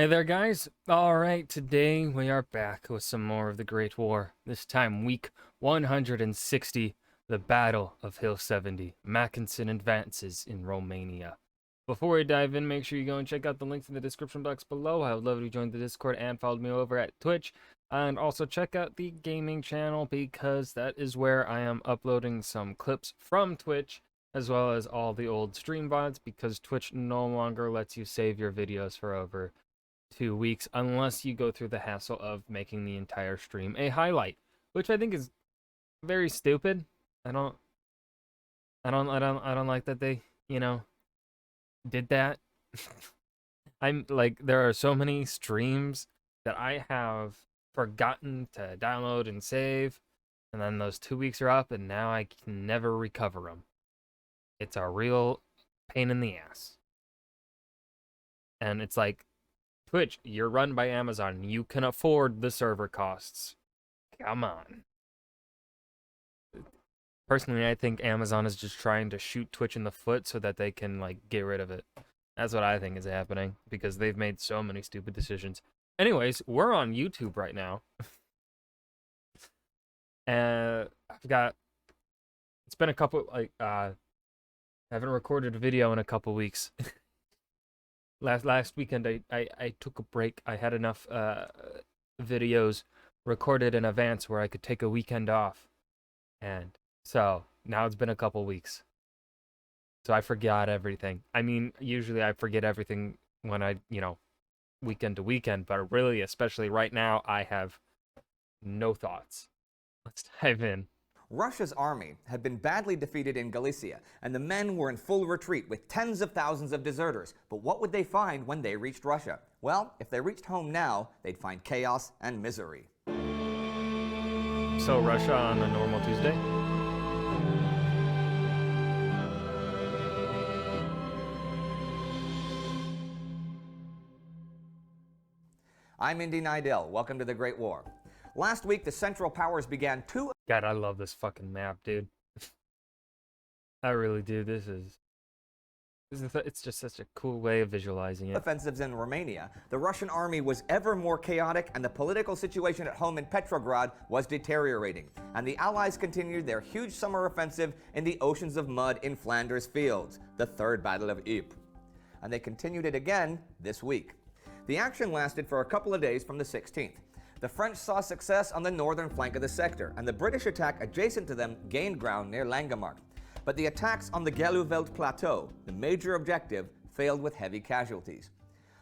Hey there, guys. All right, today we are back with some more of the Great War. This time, week 160, the Battle of Hill 70. Mackensen advances in Romania. Before we dive in, make sure you go and check out the links in the description box below. I would love if you joined the Discord and followed me over at Twitch. And also check out the gaming channel because that is where I am uploading some clips from Twitch, as well as all the old stream VODs, because Twitch no longer lets you save your videos for over 2 weeks unless you go through the hassle of making the entire stream a highlight, which I think is very stupid. I don't like that they, did that. I'm like, there are so many streams that I have forgotten to download and save, and then those 2 weeks are up and now I can never recover them. It's a real pain in the ass. And it's like, Twitch, you're run by Amazon. You can afford the server costs. Come on. Personally, I think Amazon is just trying to shoot Twitch in the foot so that they can, like, get rid of it. That's what I think is happening, because they've made so many stupid decisions. Anyways, we're on YouTube right now. And it's been a couple, I haven't recorded a video in a couple weeks. Last weekend, I took a break. I had enough videos recorded in advance where I could take a weekend off. And so now it's been a couple weeks. So I forgot everything. I mean, usually I forget everything when I, weekend to weekend. But really, especially right now, I have no thoughts. Let's dive in. Russia's army had been badly defeated in Galicia, and the men were in full retreat with tens of thousands of deserters. But what would they find when they reached Russia? Well, if they reached home now, they'd find chaos and misery. So Russia on a normal Tuesday? I'm Indy Nidell. Welcome to the Great War. Last week, the Central Powers began two... God, I love this fucking map, dude. I really do. It's just such a cool way of visualizing it. offensives in Romania. The Russian army was ever more chaotic, and the political situation at home in Petrograd was deteriorating. And the Allies continued their huge summer offensive in the oceans of mud in Flanders fields, the Third Battle of Ypres. And they continued it again this week. The action lasted for a couple of days from the 16th. The French saw success on the northern flank of the sector, and the British attack adjacent to them gained ground near Langemarck. But the attacks on the Galluveld Plateau, the major objective, failed with heavy casualties.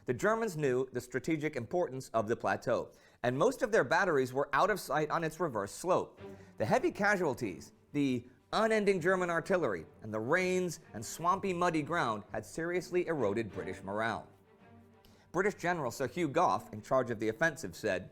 The Germans knew the strategic importance of the plateau, and most of their batteries were out of sight on its reverse slope. The heavy casualties, the unending German artillery, and the rains and swampy, muddy ground had seriously eroded British morale. British General Sir Hugh Gough, in charge of the offensive, said,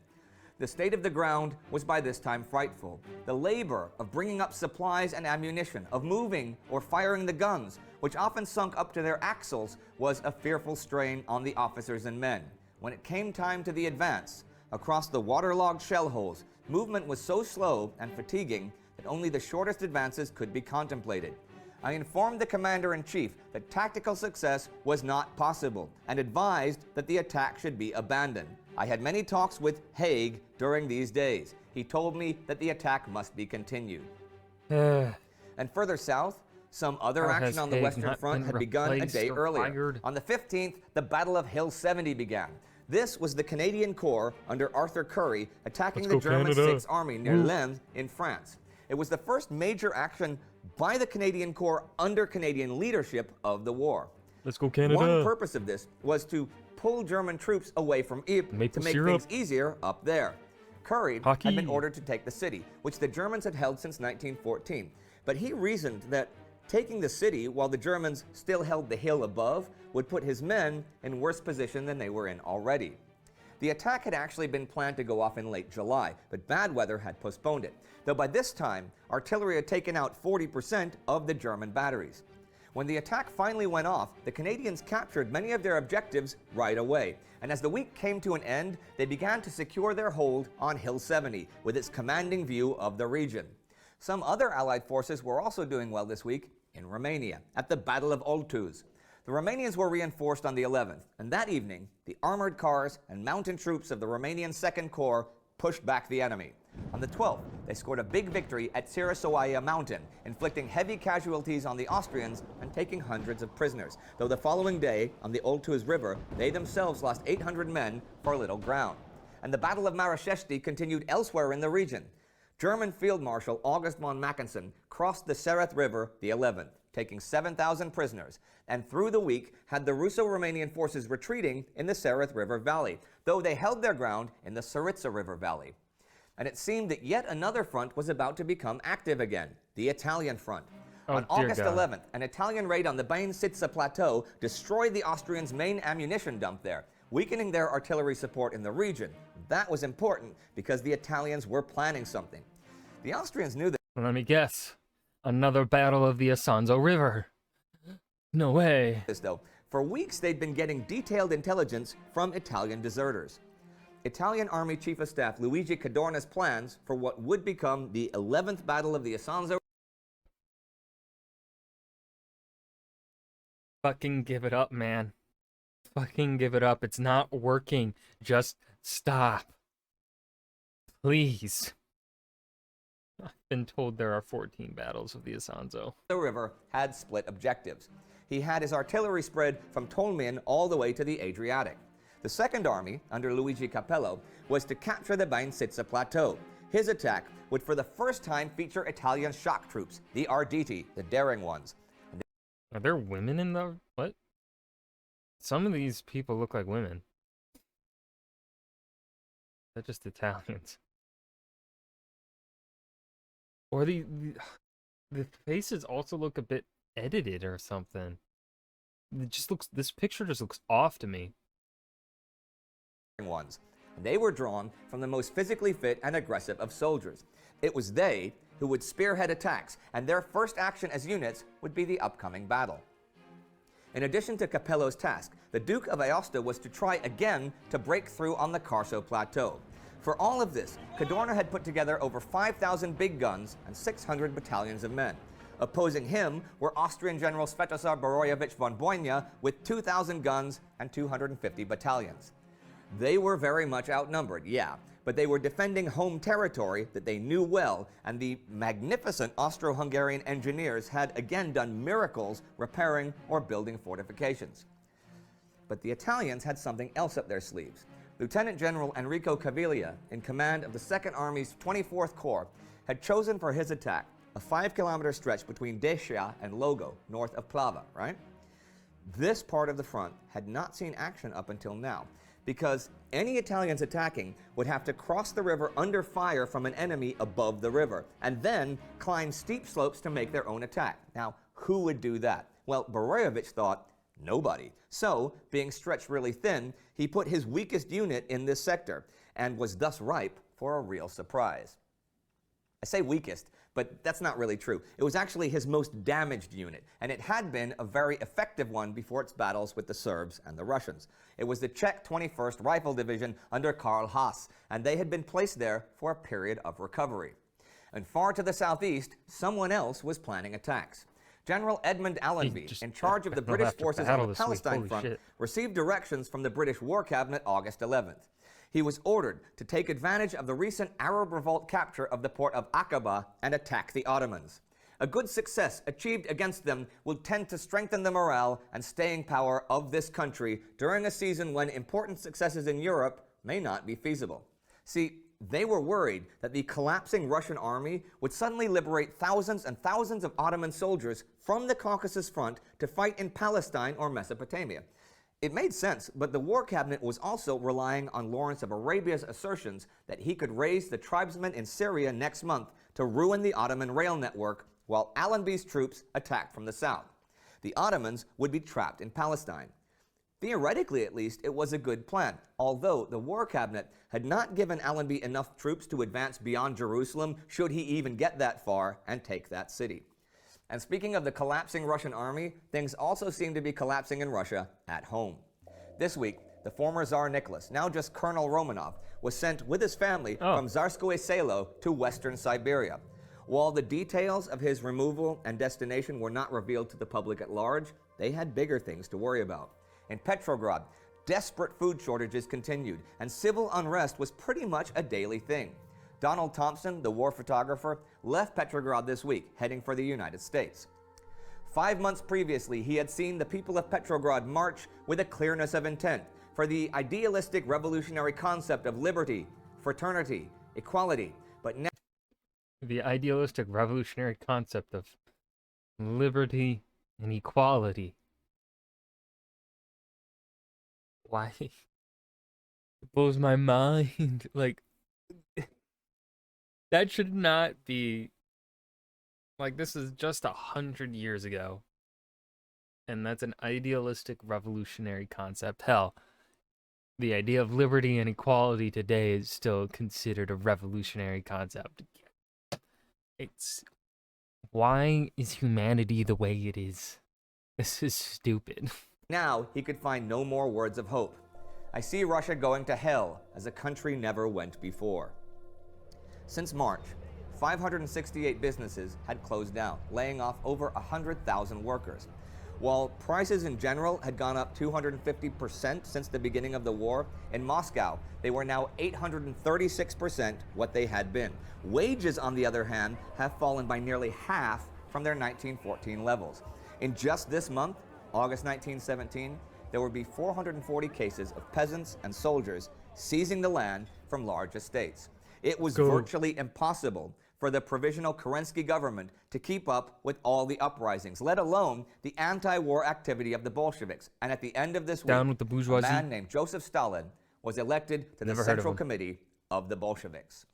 "The state of the ground was by this time frightful. The labor of bringing up supplies and ammunition, of moving or firing the guns, which often sunk up to their axles, was a fearful strain on the officers and men. When it came time to the advance, across the waterlogged shell holes, movement was so slow and fatiguing that only the shortest advances could be contemplated. I informed the Commander-in-Chief that tactical success was not possible and advised that the attack should be abandoned. I had many talks with Haig during these days. He told me that the attack must be continued." And further south, some other action on the Western Front had begun a day earlier. On the 15th, the Battle of Hill 70 began. This was the Canadian Corps under Arthur Currie attacking the German Sixth Army near Lens in France. It was the first major action by the Canadian Corps under Canadian leadership of the war. Let's go, Canada. One purpose of this was to pull German troops away from Ypres to make things easier up there. Currie had been ordered to take the city, which the Germans had held since 1914. But he reasoned that taking the city while the Germans still held the hill above would put his men in worse position than they were in already. The attack had actually been planned to go off in late July, but bad weather had postponed it, though by this time, artillery had taken out 40% of the German batteries. When the attack finally went off, the Canadians captured many of their objectives right away, and as the week came to an end, they began to secure their hold on Hill 70, with its commanding view of the region. Some other Allied forces were also doing well this week in Romania, at the Battle of Oltuz. The Romanians were reinforced on the 11th, and that evening, the armored cars and mountain troops of the Romanian Second Corps pushed back the enemy. On the 12th, they scored a big victory at Sirasoaia Mountain, inflicting heavy casualties on the Austrians and taking hundreds of prisoners, though the following day, on the Oltuz River, they themselves lost 800 men for little ground. And the Battle of Marashesti continued elsewhere in the region. German Field Marshal August von Mackensen crossed the Sereth River the 11th, taking 7,000 prisoners, and through the week had the Russo-Romanian forces retreating in the Sereth River Valley, though they held their ground in the Saritsa River Valley. And it seemed that yet another front was about to become active again, the Italian front. On August 11th, an Italian raid on the Bain-Sitsa Plateau destroyed the Austrians' main ammunition dump there, weakening their artillery support in the region. That was important because the Italians were planning something. The Austrians knew that. Let me guess. Another battle of the Isonzo River. No way. Though, for weeks they'd been getting detailed intelligence from Italian deserters. Italian Army Chief of Staff Luigi Cadorna's plans for what would become the 11th Battle of the Isonzo. Fucking give it up, man. Fucking give it up. It's not working. Just stop. Please. I've been told there are 14 battles of the Isonzo. The river had split objectives. He had his artillery spread from Tolmin all the way to the Adriatic. The Second Army, under Luigi Capello, was to capture the Bain-Sitsa Plateau. His attack would for the first time feature Italian shock troops, the Arditi, the daring ones. Are there women in the... what? Some of these people look like women. They're just Italians. Or the faces also look a bit edited or something. It just looks... this picture just looks off to me. Ones. They were drawn from the most physically fit and aggressive of soldiers. It was they who would spearhead attacks, and their first action as units would be the upcoming battle. In addition to Capello's task, the Duke of Aosta was to try again to break through on the Carso Plateau. For all of this, Cadorna had put together over 5,000 big guns and 600 battalions of men. Opposing him were Austrian General Svetozar Boroyevich von Boyna with 2,000 guns and 250 battalions. They were very much outnumbered, yeah, but they were defending home territory that they knew well, and the magnificent Austro-Hungarian engineers had again done miracles repairing or building fortifications. But the Italians had something else up their sleeves. Lieutenant General Enrico Caviglia, in command of the Second Army's 24th Corps, had chosen for his attack a 5-kilometer stretch between Deschia and Logo, north of Plava, right? This part of the front had not seen action up until now, because any Italians attacking would have to cross the river under fire from an enemy above the river, and then climb steep slopes to make their own attack. Now, who would do that? Well, Boroyevich thought, nobody. So, being stretched really thin, he put his weakest unit in this sector, and was thus ripe for a real surprise. I say weakest, but that's not really true. It was actually his most damaged unit, and it had been a very effective one before its battles with the Serbs and the Russians. It was the Czech 21st Rifle Division under Karl Haas, and they had been placed there for a period of recovery. And far to the southeast, someone else was planning attacks. General Edmund Allenby, in charge of the British forces on the Palestine front, received directions from the British War Cabinet August 11th. He was ordered to take advantage of the recent Arab revolt capture of the port of Aqaba and attack the Ottomans. A good success achieved against them will tend to strengthen the morale and staying power of this country during a season when important successes in Europe may not be feasible. See, they were worried that the collapsing Russian army would suddenly liberate thousands and thousands of Ottoman soldiers from the Caucasus front to fight in Palestine or Mesopotamia. It made sense, but the War Cabinet was also relying on Lawrence of Arabia's assertions that he could raise the tribesmen in Syria next month to ruin the Ottoman rail network while Allenby's troops attacked from the south. The Ottomans would be trapped in Palestine. Theoretically, at least, it was a good plan, although the War Cabinet had not given Allenby enough troops to advance beyond Jerusalem should he even get that far and take that city. And speaking of the collapsing Russian army, things also seem to be collapsing in Russia at home. This week, the former Tsar Nicholas, now just Colonel Romanov, was sent with his family from Tsarskoye Selo to western Siberia. While the details of his removal and destination were not revealed to the public at large, They had bigger things to worry about. In Petrograd, desperate food shortages continued, and civil unrest was pretty much a daily thing. Donald Thompson, the war photographer, left Petrograd this week, heading for the United States. 5 months previously, he had seen the people of Petrograd march with a clearness of intent for the idealistic revolutionary concept of liberty, fraternity, equality, but now The idealistic revolutionary concept of liberty and equality. Why? It blows my mind. Like, that should not be. Like, this is just 100 years ago. And that's an idealistic revolutionary concept. Hell, the idea of liberty and equality today is still considered a revolutionary concept. It's. Why is humanity the way it is? This is stupid. now he could find no more words of hope. I see Russia going to hell as a country never went before. Since March, 568 businesses had closed down, laying off over 100,000 workers. While prices in general had gone up 250% since the beginning of the war, in Moscow, they were now 836% what they had been. Wages, on the other hand, have fallen by nearly half from their 1914 levels. In just this month, August 1917, there would be 440 cases of peasants and soldiers seizing the land from large estates. It was virtually impossible for the provisional Kerensky government to keep up with all the uprisings, let alone the anti-war activity of the Bolsheviks. And at the end of this week, With the bourgeoisie. a man named Joseph Stalin was elected to the Central Committee of the Bolsheviks.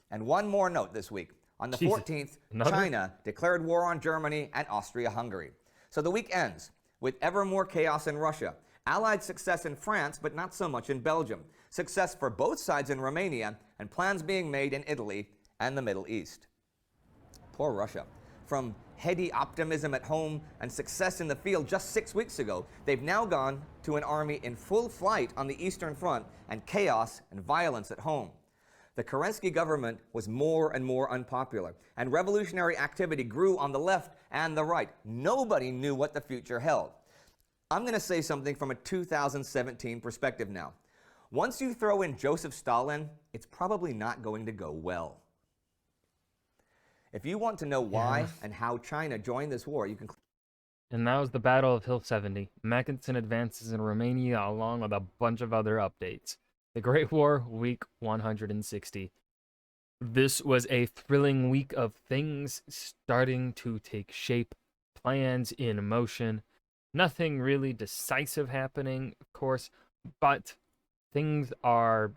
And one more note this week. On the 14th, China declared war on Germany and Austria-Hungary. So the week ends with ever more chaos in Russia, Allied success in France, but not so much in Belgium, success for both sides in Romania, and plans being made in Italy and the Middle East. Poor Russia. From heady optimism at home and success in the field just 6 weeks ago, they've now gone to an army in full flight on the Eastern Front and chaos and violence at home. The Kerensky government was more and more unpopular, and revolutionary activity grew on the left and the right. Nobody knew what the future held. I'm going to say something from a 2017 perspective now. Once you throw in Joseph Stalin, it's probably not going to go well. If you want to know why and how China joined this war, you can... And that was the Battle of Hill 70. Mackensen advances in Romania along with a bunch of other updates. The Great War, week 160. This was a thrilling week of things starting to take shape, plans in motion. Nothing really decisive happening, of course, but things are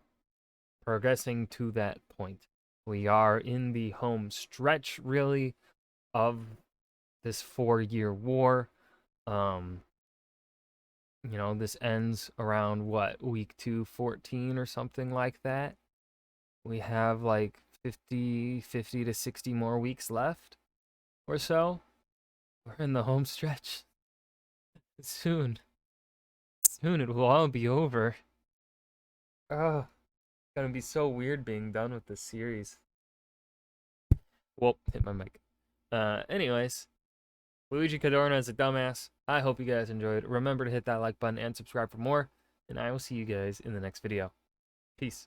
progressing to that point. We are in the home stretch, really, of this 4-year war. This ends around, week 214 or something like that. We have like 50 to 60 more weeks left or so. We're in the home stretch. Soon it will all be over. Oh, it's gonna be so weird being done with this series. Whoop, hit my mic. Anyways, Luigi Cadorna is a dumbass. I hope you guys enjoyed. Remember to hit that like button and subscribe for more, and I will see you guys in the next video. Peace.